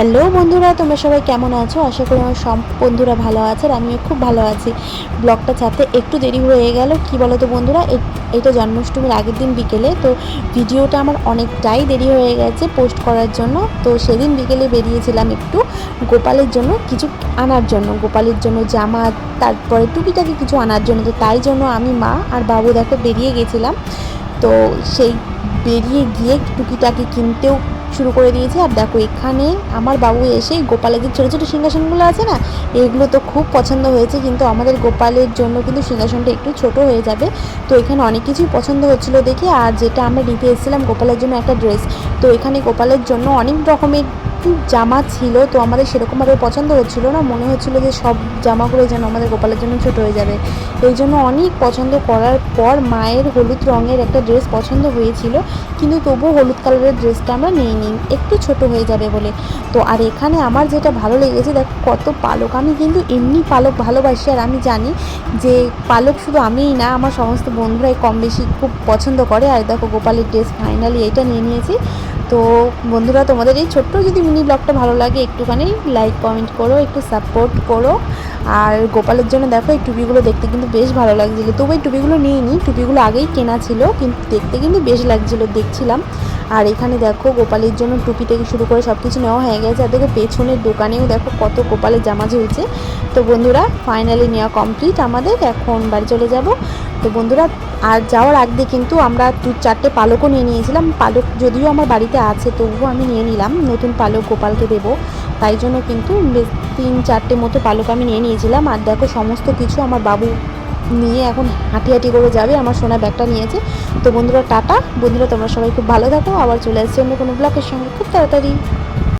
Hello বন্ধুরা, তোমরা সবাই কেমন আছো? আশা করি আমার সব বন্ধুরা ভালো আছে আর আমিও খুব ভালো আছি। ব্লগটা ছাড়তে একটু দেরি হয়ে গেল, কি বলো তো বন্ধুরা, এটা জন্মাষ্টমীর আগের দিন বিকেলে, তো ভিডিওটা আমার অনেকটাই দেরি হয়ে গেছে পোস্ট করার জন্য। তো সেদিন বিকেলে বেরিয়েছিলাম একটু গোপালের জন্য কিছু আনার জন্য, গোপালের জন্য জামা, তারপরে টুকিটাকি কিছু আনার জন্য। তো তাই জন্য আমি, মা আর বাবু দেখো বেরিয়ে গেছিলাম। তো সেই বেরিয়ে গিয়ে টুকিটাকি কিনতেও শুরু করে দিয়েছি। আর দেখো এখানে আমার বাবু এসে গোপালের যে ছোটো ছোটো সিংহাসনগুলো আছে না, এগুলো তো খুব পছন্দ হয়েছে, কিন্তু আমাদের গোপালের জন্য কিন্তু সিংহাসনটা একটু ছোট হয়ে যাবে। তো এখানে অনেক কিছুই পছন্দ হচ্ছিলো দেখে। আর যেটা আমরা নিতে এসেছিলাম গোপালের জন্য একটা ড্রেস, তো এখানে গোপালের জন্য অনেক রকমের জামা ছিল, তো আমাদের সেরকমভাবে পছন্দ হচ্ছিল না, মনে হচ্ছিলো যে সব জামাগুলো যেন আমাদের গোপালের জন্য ছোট হয়ে যাবে। এই জন্য অনেক পছন্দ করার পর মায়ের হলুদ রঙের একটা ড্রেস পছন্দ হয়েছিল, কিন্তু তবুও হলুদ কালারের ড্রেসটা আমরা নিইনি, একটু ছোট হয়ে যাবে বলে। তো আর এখানে আমার যেটা ভালো লেগেছে, দেখো কত পালক। আমি কিন্তু এমনি পালক ভালোবাসি, আর আমি জানি যে পালক শুধু আমিই না, আমার সমস্ত বন্ধুরাই কম বেশি খুব পছন্দ করে। আর দেখো গোপালের ড্রেস ফাইনালি এইটা নিয়ে নিয়েছি। তো বন্ধুরা, তোমাদের এই ছোট্ট যদি মিনি ব্লগটা ভালো লাগে, একটুখানি লাইক কমেন্ট করো, একটু সাপোর্ট করো। আর গোপালের জন্য দেখো এই টুপিগুলো দেখতে কিন্তু বেশ ভালো লাগছিলো, তবু এই টুপিগুলো নিইনি, টুপিগুলো আগেই কেনা ছিল, কিন্তু দেখতে কিন্তু বেশ লাগছিলো, দেখছিলাম। আর এখানে দেখো গোপালের জন্য টুপি থেকে শুরু করে সব কিছু নেওয়া হয়ে গেছে। আর দেখো পেছনের দোকানেও দেখো কত গোপালের জামা ঝুলছে। তো বন্ধুরা, ফাইনালি নেওয়া কমপ্লিট আমাদের, এখন বাড়ি চলে যাব। তো বন্ধুরা, আর যাওয়ার আগে কিন্তু আমরা 2-4টে পালকও নিয়ে নিয়েছিলাম। পালক যদিও আমার বাড়িতে আছে, তবুও আমি নিয়ে নিলাম, নতুন পালক গোপালকে দেবো, তাই জন্য কিন্তু 3-4টে মতো পালক আমি নিয়ে নিয়েছিলাম। আর দেখো সমস্ত কিছু আমার বাবু নিয়ে এখন হাঁটি হাঁটি করে যাবে, আমার সোনা ব্যাগটা নিয়েছে। তো বন্ধুরা টাটা। বন্ধুরা, তোমরা সবাই খুব ভালো থাকো, আবার চলে আসছি অন্য কোনো ব্লগের সঙ্গে খুব তাড়াতাড়ি।